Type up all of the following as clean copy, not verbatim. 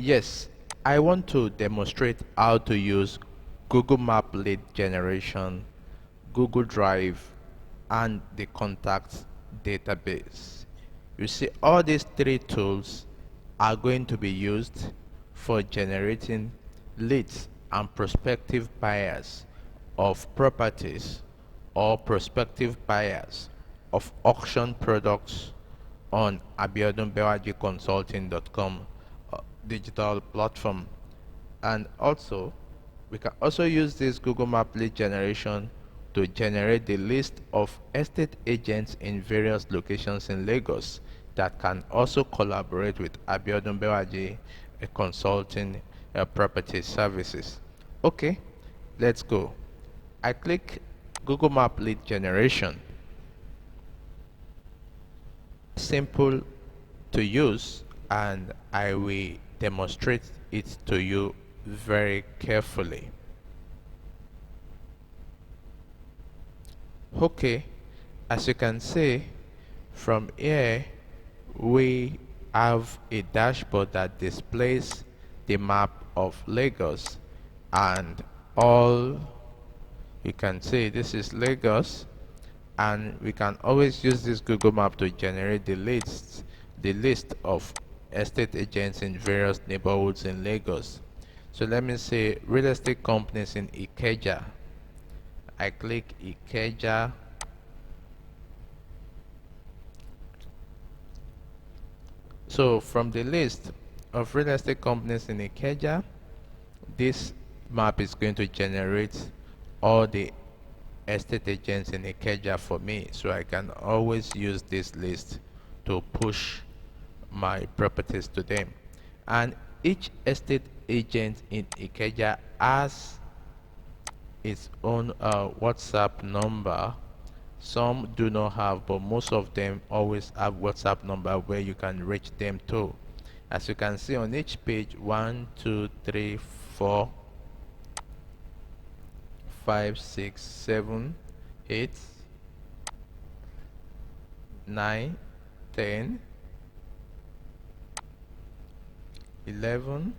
Yes, I want to demonstrate how to use Google Map lead generation, Google Drive, and the contacts database. You see, all these three tools are going to be used for generating leads and prospective buyers of properties or prospective buyers of auction products on abiodunbewajiconsulting.com digital platform. And also, we can also use this Google Map lead generation to generate the list of estate agents in various locations in Lagos that can also collaborate with Abiodun Bewaji Consulting Property Services. Okay, let's go. I click Google Map lead generation. Simple to use, and I will demonstrate it to you very carefully. Okay, as you can see from here, we have a dashboard that displays the map of Lagos, and all you can see this is Lagos, and we can always use this Google Map to generate the list of estate agents in various neighborhoods in Lagos. So let me say real estate companies in Ikeja. I click Ikeja. So from the list of real estate companies in Ikeja, this map is going to generate all the estate agents in Ikeja for me, so I can always use this list to push my properties to them. And each estate agent in Ikeja has its own WhatsApp number. Some do not have, but most of them always have WhatsApp number where you can reach them too. As you can see on each page, 1, 2, 3, 4, 5, 6, 7, 8, 9, 10, 11,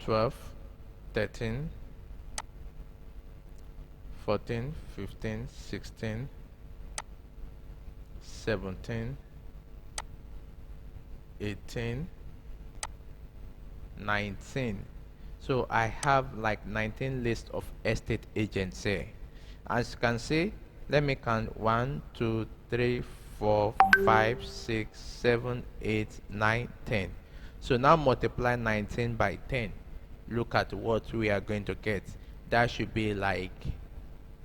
12, 13, 14, 15, 16, 17, 18, 19. So I have like 19 lists of estate agents here. As you can see, let me count 1, 2, 3, 4, 5, 6, 7, 8, 9, 10. So now multiply 19 by 10. Look at what we are going to get. That should be like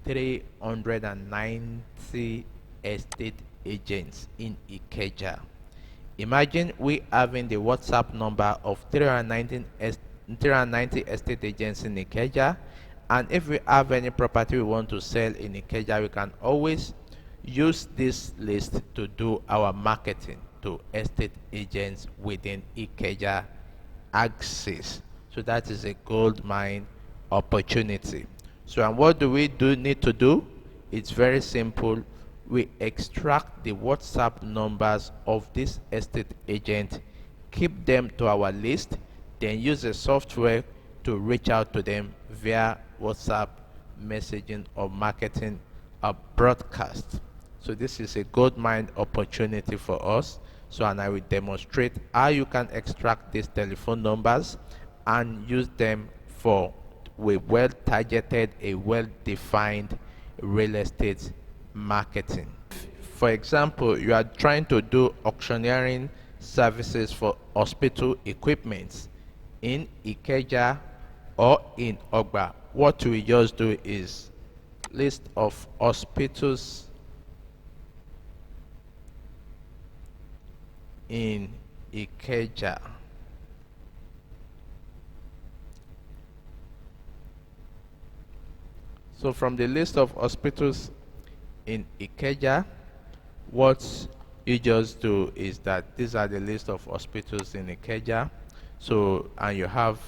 390 estate agents in Ikeja. Imagine we having the WhatsApp number of 390 estate agents in Ikeja, and if we have any property we want to sell in Ikeja, we can always use this list to do our marketing to estate agents within Ikeja axis. So that is a gold mine opportunity. So and what do we need to do? It's very simple. We extract the WhatsApp numbers of this estate agent, keep them to our list, then use the software to reach out to them via WhatsApp messaging or marketing or broadcast. So this is a gold mine opportunity for us. So and I will demonstrate how you can extract these telephone numbers and use them for a well targeted, a well defined real estate marketing. For example, you are trying to do auctioneering services for hospital equipment in Ikeja or in Ogba. What we just do is list of hospitals in Ikeja. So from the list of hospitals in Ikeja, what you just do is that these are the list of hospitals in Ikeja. So and you have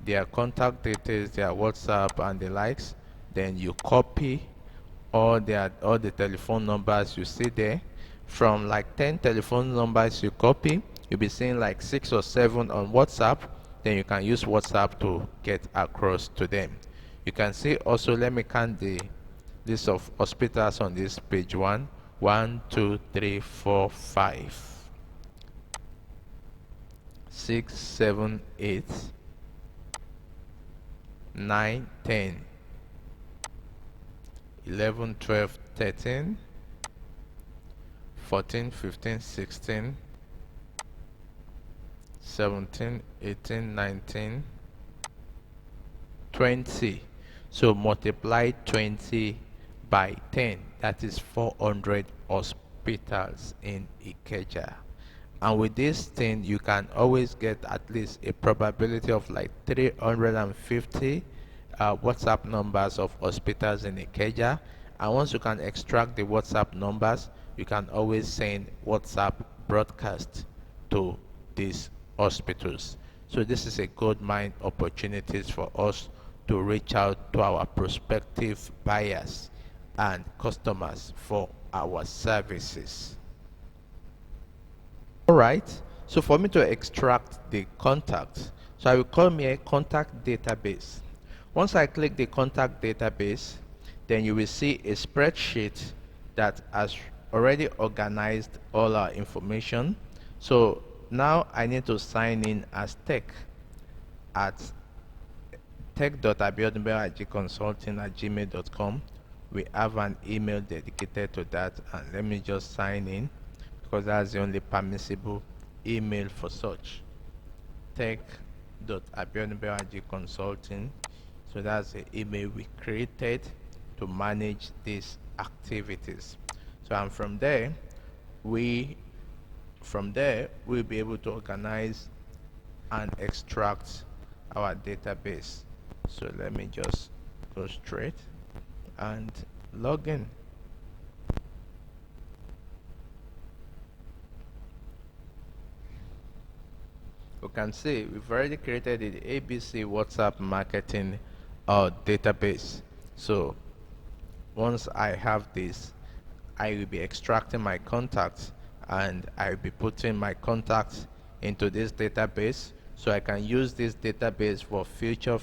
their contact details, their WhatsApp and the likes. Then you copy all the telephone numbers you see there. From like 10 telephone numbers you copy, you'll be seeing like 6 or 7 on WhatsApp. Then you can use WhatsApp to get across to them. You can see also, let me count the list of hospitals on this page. 1, 2, 3, 4, 5, 6, 7, 8, 9, 10, 11, 12, 13, 14, 15, 16, 17, 18, 19, 20. So multiply 20 by 10. That is 400 hospitals in Ikeja. And with this thing, you can always get at least a probability of like 350 WhatsApp numbers of hospitals in Ikeja. And once you can extract the WhatsApp numbers, you can always send WhatsApp broadcast to these hospitals. So this is a good mine opportunities for us to reach out to our prospective buyers and customers for our services. Alright, so for me to extract the contact, so I will call me a contact database. Once I click the contact database, then you will see a spreadsheet that has already organized all our information. So now I need to sign in as tech at tech.abiodunbewajconsulting@gmail.com. We have an email dedicated to that, and let me just sign in because that's the only permissible email for such. Tech.abiodunbewajconsulting. So that's the email we created to manage these activities. So and from there we'll be able to organize and extract our database. So let me just go straight and log in. You can see we've already created the ABC WhatsApp marketing database. So once I have this, I will be extracting my contacts and I will be putting my contacts into this database so I can use this database for future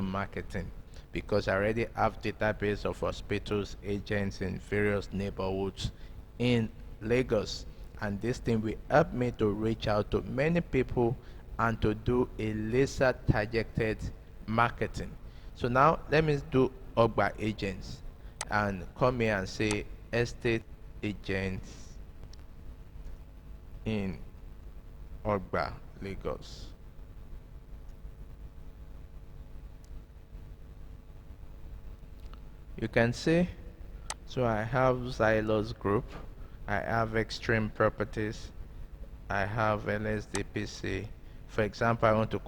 marketing, because I already have database of hospitals, agents in various neighborhoods in Lagos, and this thing will help me to reach out to many people and to do a laser targeted marketing. So now let me do Ogba agents and come here and say estate agents in Ogba, Lagos. You can see, so I have Xylos Group, I have Extreme Properties, I have LSDPC. For example, I want to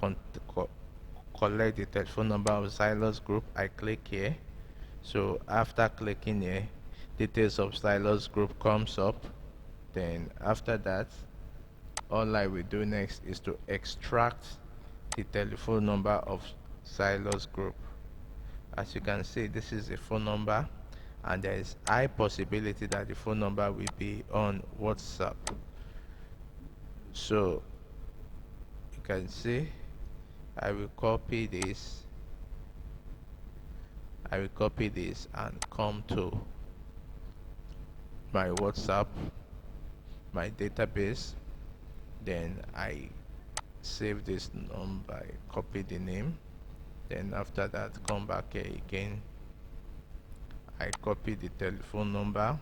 collect the telephone number of Xylos Group. I click here. So after clicking here, details of Xylos Group comes up. Then after that, all I will do next is to extract the telephone number of Xylos Group. As you can see, this is the phone number, and there is high possibility that the phone number will be on WhatsApp. So you can see I will copy this and come to my WhatsApp, my database. Then I save this number, I copy the name. Then after that, come back here again, I copy the telephone number.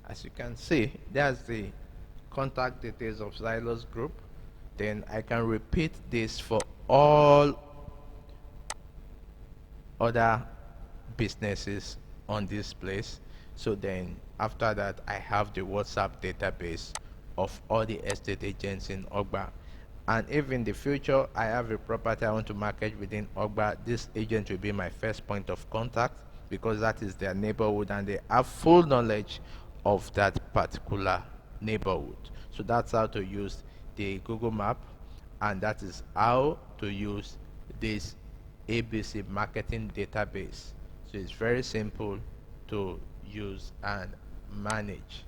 As you can see, that's the contact details of Xylos Group. Then I can repeat this for all other businesses on this place. So then after that, I have the WhatsApp database of all the estate agents in Ogba. And if in the future I have a property I want to market within Ogba, this agent will be my first point of contact, because that is their neighborhood and they have full knowledge of that particular neighborhood. So that's how to use the Google map, and that is how to use this ABC marketing database. So it's very simple to use and manage.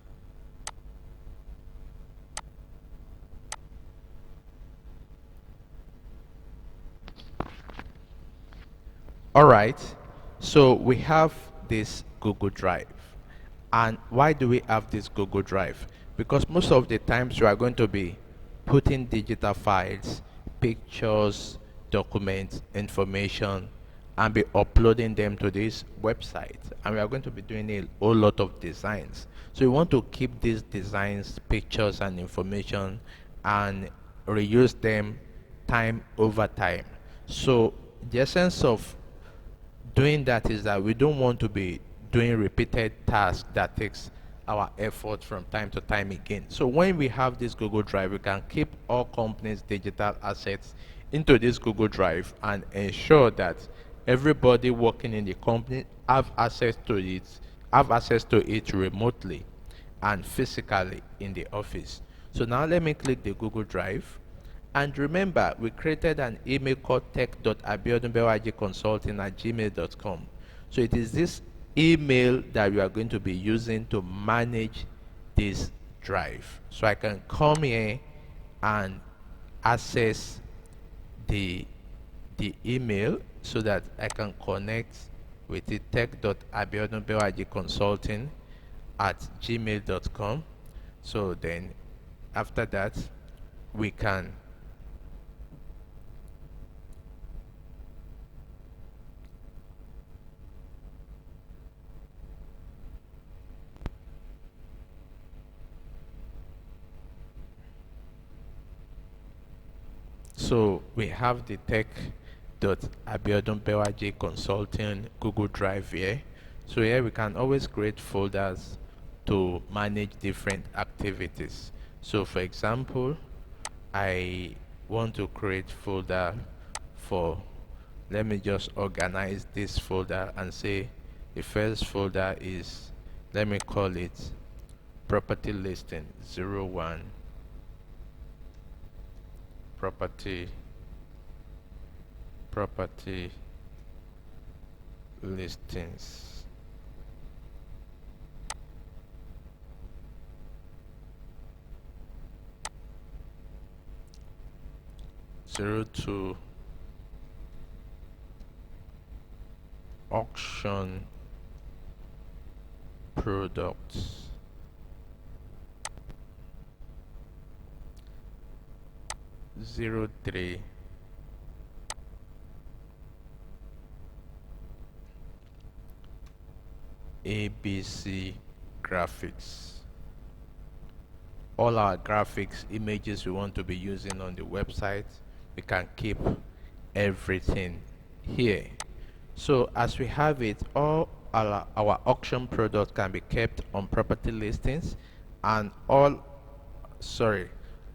All right, so we have this Google Drive. And why do we have this Google Drive? Because most of the times you are going to be putting digital files, pictures, documents, information, and be uploading them to this website. And we are going to be doing a whole lot of designs. So you want to keep these designs, pictures, and information and reuse them time over time. So the essence of doing that is that we don't want to be doing repeated tasks that takes our effort from time to time again. So when we have this Google Drive, we can keep all companies' digital assets into this Google Drive and ensure that everybody working in the company have access to it remotely and physically in the office. So now let me click the Google Drive. And remember, we created an email called tech.abiodunbewajiconsulting@gmail.com. So it is this email that we are going to be using to manage this drive. So I can come here and access the email so that I can connect with the tech.abiodunbewajiconsulting@gmail.com. So then after that we can So we have the tech.abiodunbewaji consulting Google Drive here. So here we can always create folders to manage different activities. So for example, I want to create folder for, let me just organize this folder and say the first folder is, let me call it property listing 01 property listings. Zero two auction products. 03 ABC graphics. All our graphics images we want to be using on the website, we can keep everything here. So as we have it, all our auction products can be kept on property listings, and all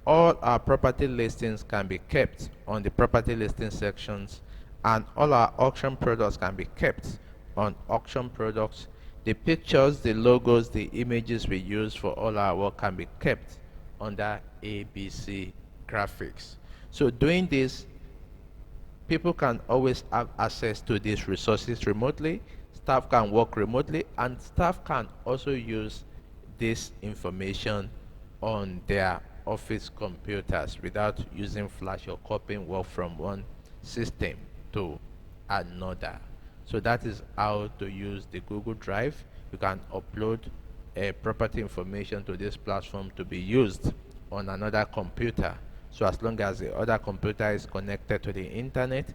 our property listings can be kept on the property listing sections, and all our auction products can be kept on auction products. The pictures, the logos, the images we use for all our work can be kept under ABC graphics. So doing this, people can always have access to these resources remotely. Staff can work remotely, and staff can also use this information on their office computers without using flash or copying work from one system to another. So that is how to use the Google Drive. You can upload property information to this platform to be used on another computer. So as long as the other computer is connected to the internet,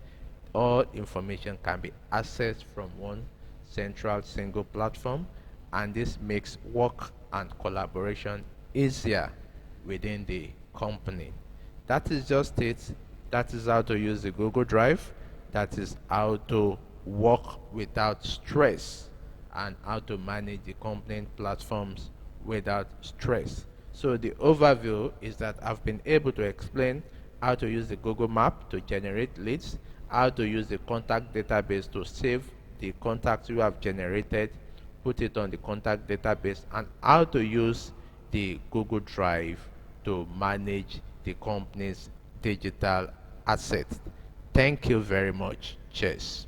all information can be accessed from one central single platform, and this makes work and collaboration easier within the company. That is just it. That is how to use the Google Drive. That is how to work without stress and how to manage the company platforms without stress. So the overview is that I've been able to explain how to use the Google Map to generate leads, how to use the contact database to save the contacts you have generated, put it on the contact database, and how to use the Google Drive to manage the company's digital assets. Thank you very much. Cheers.